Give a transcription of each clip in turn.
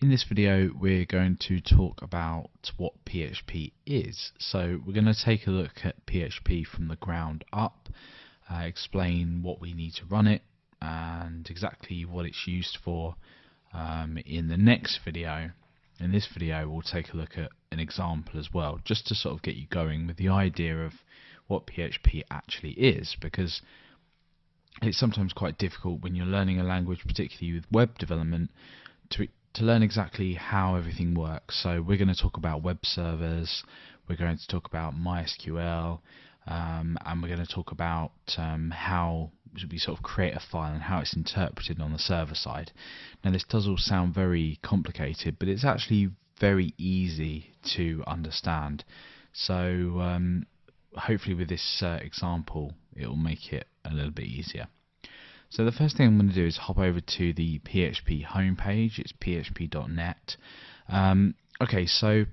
In this video we're going to talk about what PHP is. So we're going to take a look at PHP from the ground up, explain what we need to run it and exactly what it's used for in the next video. In this video we'll take a look at an example as well, just to sort of get you going with the idea of what PHP actually is, because it's sometimes quite difficult when you're learning a language, particularly with web development, to learn exactly how everything works. So we're going to talk about web servers, we're going to talk about MySQL, and we're going to talk about how we sort of create a file and how it's interpreted on the server side. Now this does all sound very complicated, but it's actually very easy to understand. So hopefully with this example it will make it a little bit easier. So the first thing I'm going to do is hop over to the PHP homepage. It's php.net. Okay, so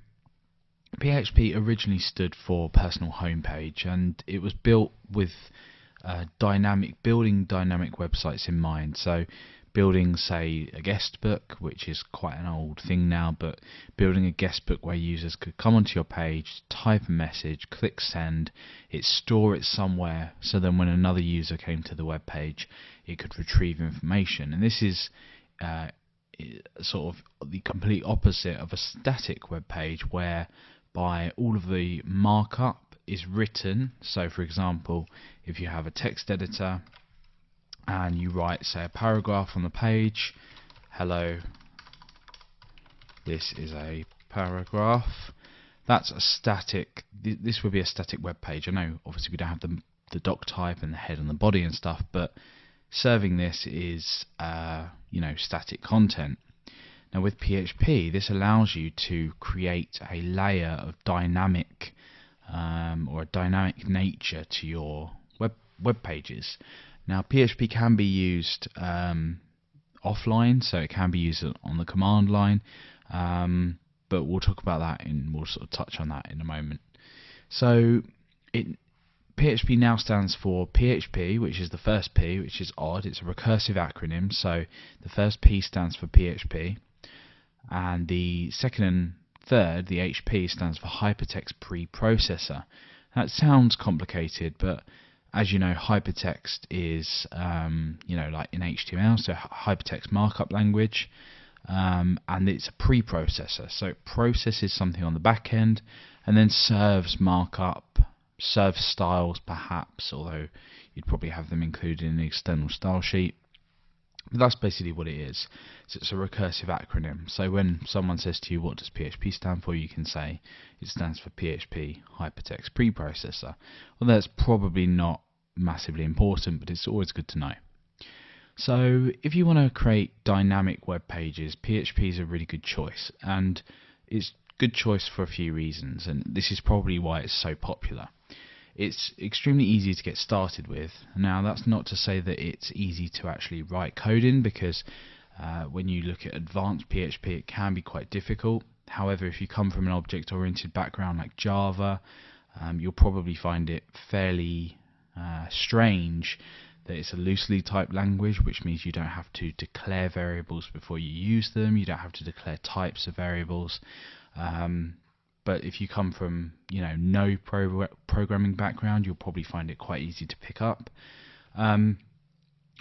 PHP originally stood for personal homepage, and it was built with building dynamic websites in mind. So building, say, a guest book, which is quite an old thing now, but building a guest book where users could come onto your page, type a message, click send, store it somewhere, so then when another user came to the web page it could retrieve information. And this is sort of the complete opposite of a static web page, whereby all of the markup is written. So for example, if you have a text editor and you write, say, a paragraph on the page, hello, this is a paragraph, that's a static, this would be a static web page. I know obviously we don't have the doc type and the head and the body and stuff, but serving this is static content. Now with PHP this allows you to create a layer of dynamic or a dynamic nature to your web pages. Now PHP can be used offline, so it can be used on the command line, but we'll talk about that we'll sort of touch on that in a moment. So PHP now stands for PHP, which is the first P, which is odd. It's a recursive acronym, so the first P stands for PHP, and the second and third, the HP, stands for Hypertext Preprocessor. That sounds complicated, but as you know, hypertext is like in HTML, so hypertext markup language, and it's a preprocessor, so it processes something on the back end and then serves markup, serves styles perhaps, although you'd probably have them included in the external style sheet. But that's basically what it is. So it's a recursive acronym. So when someone says to you, what does PHP stand for, you can say it stands for PHP Hypertext Preprocessor. Well, that's probably not massively important, but it's always good to know. So if you want to create dynamic web pages, PHP is a really good choice, and it's a good choice for a few reasons, and this is probably why it's so popular. It's extremely easy to get started with. Now that's not to say that it's easy to actually write code in, because when you look at advanced PHP it can be quite difficult. However, if you come from an object-oriented background like Java, you'll probably find it fairly strange that it's a loosely typed language, which means you don't have to declare variables before you use them, you don't have to declare types of variables. But if you come from no programming background, you'll probably find it quite easy to pick up.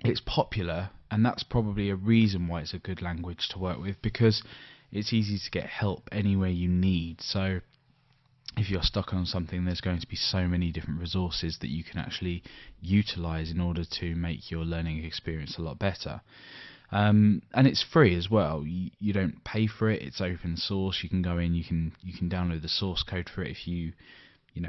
It's popular, and that's probably a reason why it's a good language to work with, because it's easy to get help anywhere you need. So if you're stuck on something, there's going to be so many different resources that you can actually utilize in order to make your learning experience a lot better. And it's free as well. You don't pay for it. It's open source. You can go in, you can download the source code for it if you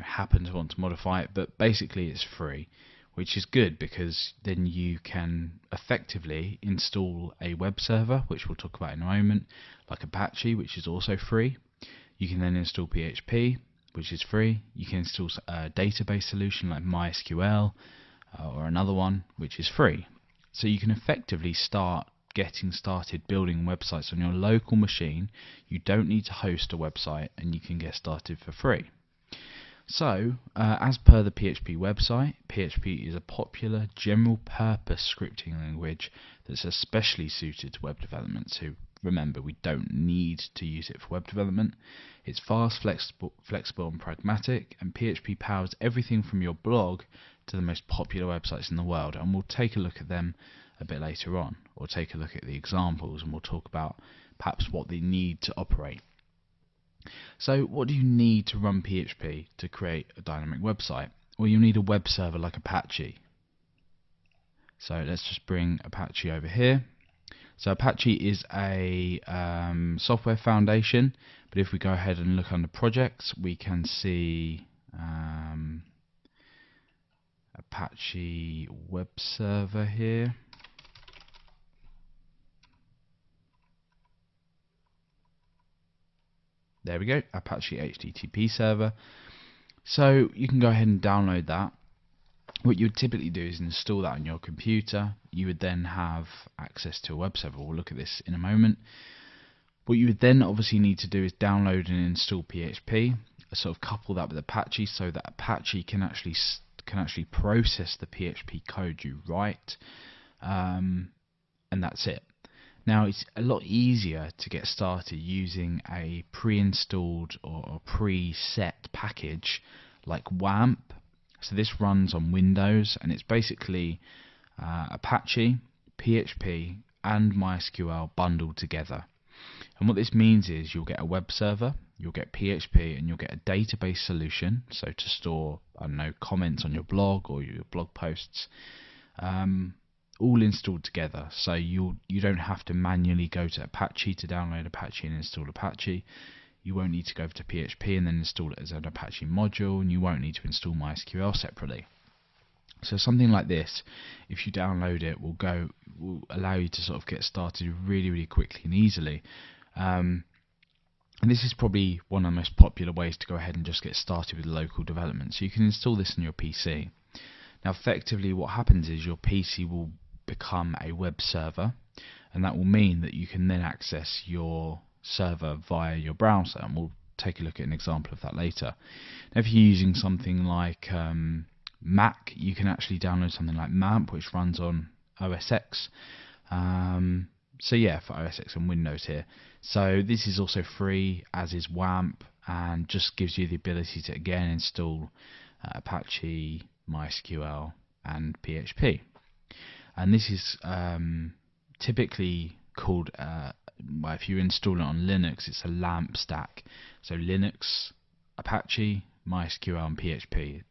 happen to want to modify it, but basically it's free, which is good, because then you can effectively install a web server, which we'll talk about in a moment, like Apache, which is also free. You can then install PHP, which is free. You can install a database solution like MySQL or another one, which is free. So you can effectively start getting started building websites on your local machine. You don't need to host a website, and you can get started for free. So, as per the PHP website, PHP is a popular general-purpose scripting language that's especially suited to web development. So remember, we don't need to use it for web development. It's fast, flexible and pragmatic, and PHP powers everything from your blog to the most popular websites in the world. And we'll take a look at them a bit later on, or take a look at the examples, and we'll talk about perhaps what they need to operate. So what do you need to run PHP to create a dynamic website? Well, you'll need a web server like Apache. So let's just bring Apache over here. So Apache is a software foundation, but if we go ahead and look under projects, we can see Apache web server here. There we go, Apache HTTP server. So you can go ahead and download that. What you would typically do is install that on your computer. You would then have access to a web server. We'll look at this in a moment. What you would then obviously need to do is download and install PHP, sort of couple that with Apache so that Apache can actually process the PHP code you write, and that's it. Now it's a lot easier to get started using a pre-installed or preset package like WAMP. So this runs on Windows, and it's basically Apache, PHP and MySQL bundled together. And what this means is you'll get a web server, you'll get PHP, and you'll get a database solution, so to store, I don't know, comments on your blog or your blog posts, all installed together. So you don't have to manually go to Apache to download Apache and install Apache. You won't need to go to PHP and then install it as an Apache module, and you won't need to install MySQL separately. So something like this, if you download it, will allow you to sort of get started really quickly and easily. And this is probably one of the most popular ways to go ahead and just get started with local development. So you can install this on your PC. Now effectively what happens is your PC will become a web server, and that will mean that you can then access your server via your browser, and we'll take a look at an example of that later. Now if you're using something like Mac, you can actually download something like MAMP, which runs on OS X. So yeah, for OS X and Windows here. So this is also free, as is WAMP, and just gives you the ability to again install Apache, MySQL and PHP. And this is typically called, well, if you install it on Linux, it's a LAMP stack. So Linux, Apache, MySQL and PHP.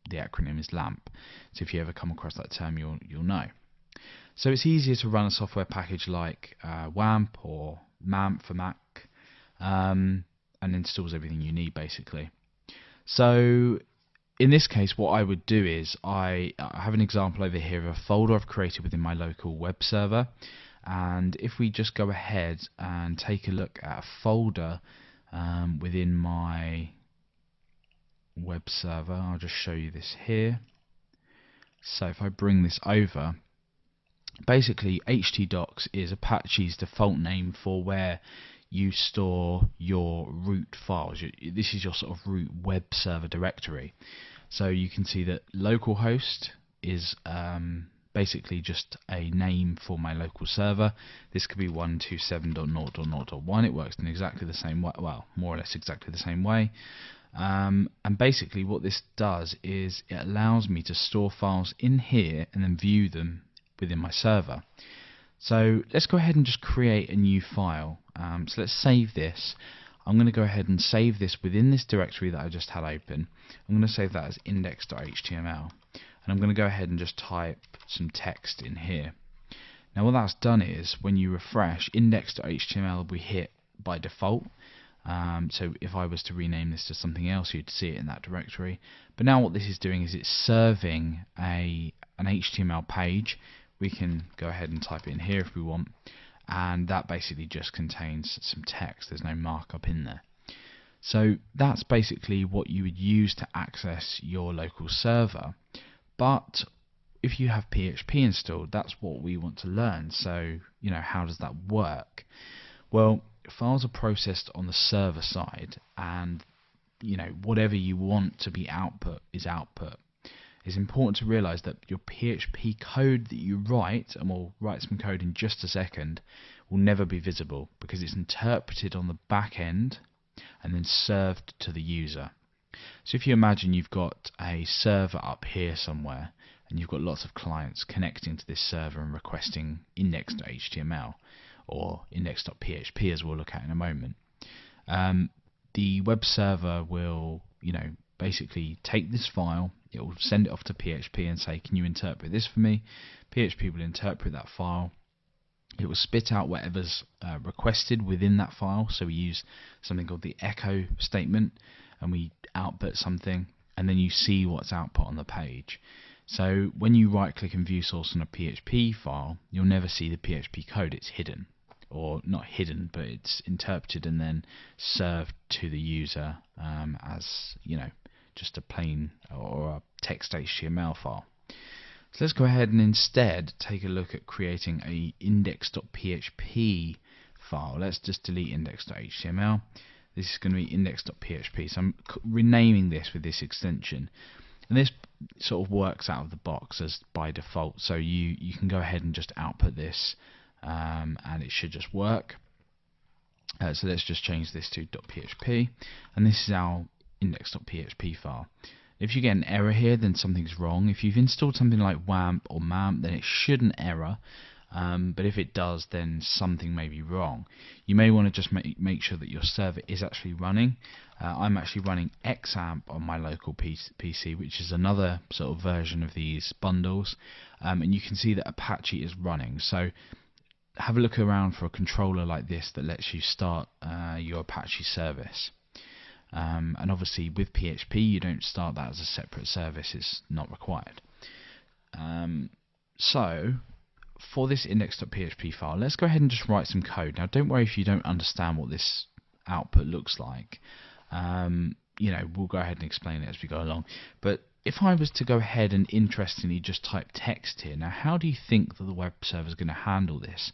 The acronym is LAMP. So if you ever come across that term, you'll know. So it's easier to run a software package like WAMP or MAMP for Mac, and installs everything you need basically. So in this case, what I would do is I have an example over here of a folder I've created within my local web server, and if we just go ahead and take a look at a folder within my web server, I'll just show you this here. So if I bring this over, basically htdocs is Apache's default name for where you store your root files. This is your sort of root web server directory. So you can see that localhost is basically just a name for my local server. This could be 127.0.0.1. It works in exactly the same way, well, more or less exactly the same way. And basically what this does is it allows me to store files in here and then view them within my server. So let's go ahead and just create a new file. So let's save this. I'm going to go ahead and save this within this directory that I just had open. I'm going to save that as index.html, and I'm going to go ahead and just type some text in here. Now what that's done is when you refresh, index.html will be hit by default. So if I was to rename this to something else, you'd see it in that directory. But now what this is doing is it's serving an HTML page. We can go ahead and type it in here if we want, and that basically just contains some text. There's no markup in there. So that's basically what you would use to access your local server. But if you have PHP installed, that's what we want to learn. So, how does that work? Well, files are processed on the server side, and whatever you want to be output is output. It's important to realize that your PHP code that you write, and we'll write some code in just a second, will never be visible because it's interpreted on the back end and then served to the user. So if you imagine you've got a server up here somewhere and you've got lots of clients connecting to this server and requesting index.html or index.php, as we'll look at in a moment, the web server will basically take this file, it will send it off to PHP and say, can you interpret this for me? PHP will interpret that file. It will spit out whatever's requested within that file. So we use something called the echo statement, and we output something, and then you see what's output on the page. So when you right click and view source on a PHP file, you'll never see the PHP code. It's hidden, or not hidden, but it's interpreted and then served to the user as just a plain or a text HTML file. So let's go ahead and instead take a look at creating a index.php file. Let's just delete index.html. This is going to be index.php. So I'm renaming this with this extension. And this sort of works out of the box as by default. So you can go ahead and just output this and it should just work. So let's just change this to .php. And this is our index.php file. If you get an error here, then something's wrong. If you've installed something like WAMP or MAMP, then it shouldn't error. But if it does, then something may be wrong. You may want to just make sure that your server is actually running. I'm actually running XAMPP on my local PC, which is another sort of version of these bundles. And you can see that Apache is running. So have a look around for a controller like this that lets you start your Apache service. And obviously with PHP you don't start that as a separate service, it's not required. So for this index.php file, let's go ahead and just write some code. Now don't worry if you don't understand what this output looks like. We'll go ahead and explain it as we go along. But if I was to go ahead and interestingly just type text here, now how do you think that the web server is going to handle this?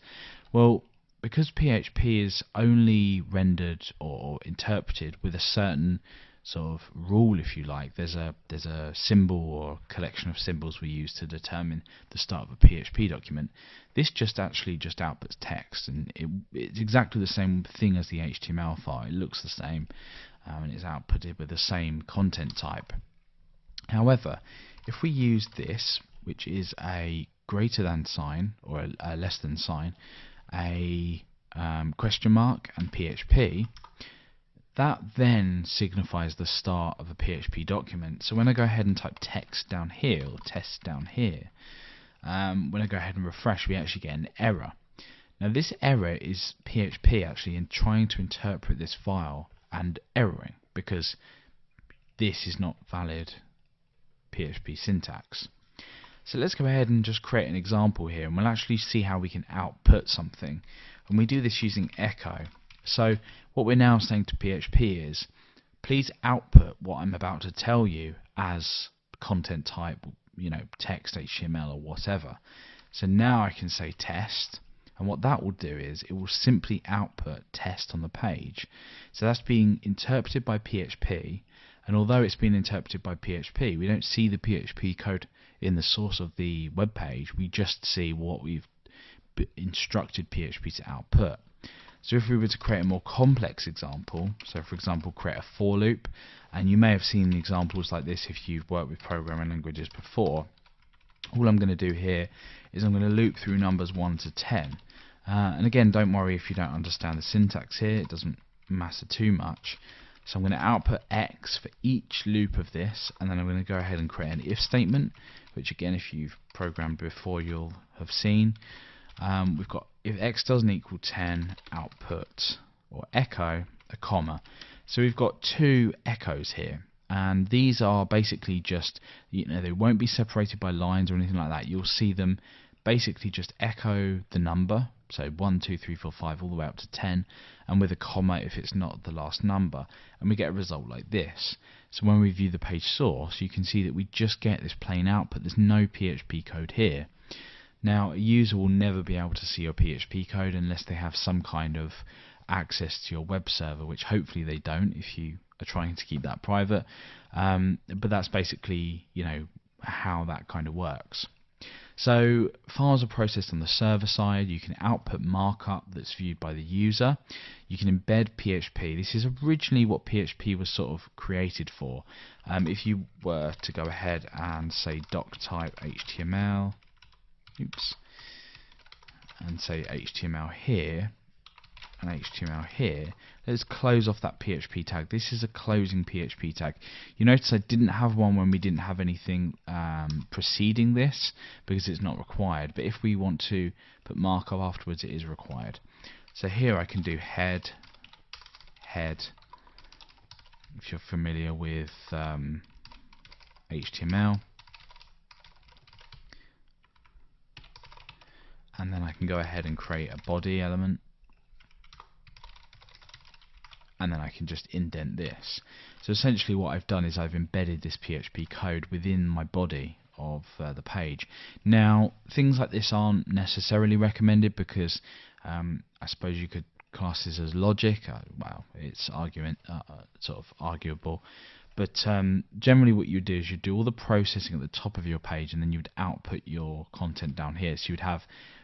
Well, because PHP is only rendered or interpreted with a certain sort of rule, if you like, there's a symbol or collection of symbols we use to determine the start of a PHP document. This just outputs text, and it's exactly the same thing as the HTML file. It looks the same, and it's outputted with the same content type. However, if we use this, which is a greater than sign or a less than sign, a question mark and PHP, that then signifies the start of a PHP document. So when I go ahead and type text down here or test down here, when I go ahead and refresh, we actually get an error. Now this error is PHP actually in trying to interpret this file and erroring, because this is not valid PHP syntax. So let's go ahead and just create an example here, and we'll actually see how we can output something. And we do this using echo. So what we're now saying to PHP is, please output what I'm about to tell you as content type, text, HTML or whatever. So now I can say test, and what that will do is it will simply output test on the page. So that's being interpreted by PHP, and although it's been interpreted by PHP, we don't see the PHP code in the source of the web page. We just see what we've instructed PHP to output. So if we were to create a more complex example, so for example create a for loop, and you may have seen examples like this if you've worked with programming languages before. All I'm going to do here is I'm going to loop through numbers 1 to 10. And again, don't worry if you don't understand the syntax here, it doesn't matter too much. So I'm going to output X for each loop of this, and then I'm going to go ahead and create an if statement, which again, if you've programmed before, you'll have seen. We've got if X doesn't equal 10, output or echo a comma. So we've got two echoes here, and these are basically just, they won't be separated by lines or anything like that. You'll see them basically just echo the number, so 1, 2, 3, 4, 5 all the way up to 10, and with a comma if it's not the last number, and we get a result like this. So when we view the page source, you can see that we just get this plain output. There's no PHP code here. Now a user will never be able to see your PHP code unless they have some kind of access to your web server, which hopefully they don't if you are trying to keep that private. But that's basically, how that kind of works. So files are processed on the server side. You can output markup that's viewed by the user. You can embed PHP. This is originally what PHP was sort of created for. If you were to go ahead and say doctype HTML, and say HTML here and HTML here, let's close off that PHP tag. This is a closing PHP tag. You notice I didn't have one when we didn't have anything preceding this because it's not required, but if we want to put markup afterwards, it is required. So here I can do head, if you're familiar with HTML, and then I can go ahead and create a body element, and then I can just indent this. So essentially what I've done is I've embedded this PHP code within my body of the page. Now things like this aren't necessarily recommended because I suppose you could class this as logic. Well, it's sort of arguable, but generally what you do is you do all the processing at the top of your page, and then you would output your content down here. So you would have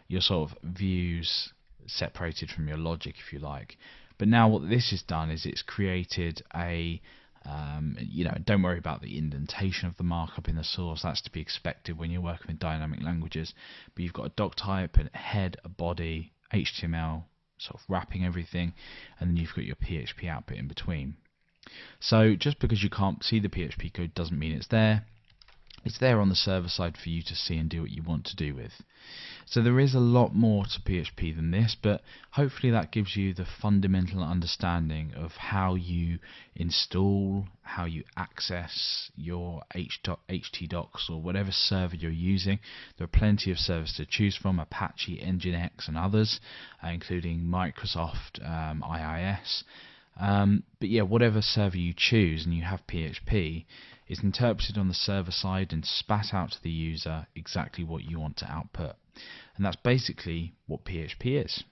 your sort of views separated from your logic, if you like. But now what this has done is it's created a don't worry about the indentation of the markup in the source. That's to be expected when you're working with dynamic languages. But you've got a doctype, a head, a body, HTML sort of wrapping everything, and then you've got your PHP output in between. So just because you can't see the PHP code doesn't mean it's there. It's there on the server side for you to see and do what you want to do with. So there is a lot more to PHP than this, but hopefully that gives you the fundamental understanding of how you install, how you access your htdocs or whatever server you're using. There are plenty of servers to choose from: Apache, Nginx and others, including Microsoft IIS. But yeah, whatever server you choose and you have PHP, is interpreted on the server side and spat out to the user exactly what you want to output. And that's basically what PHP is.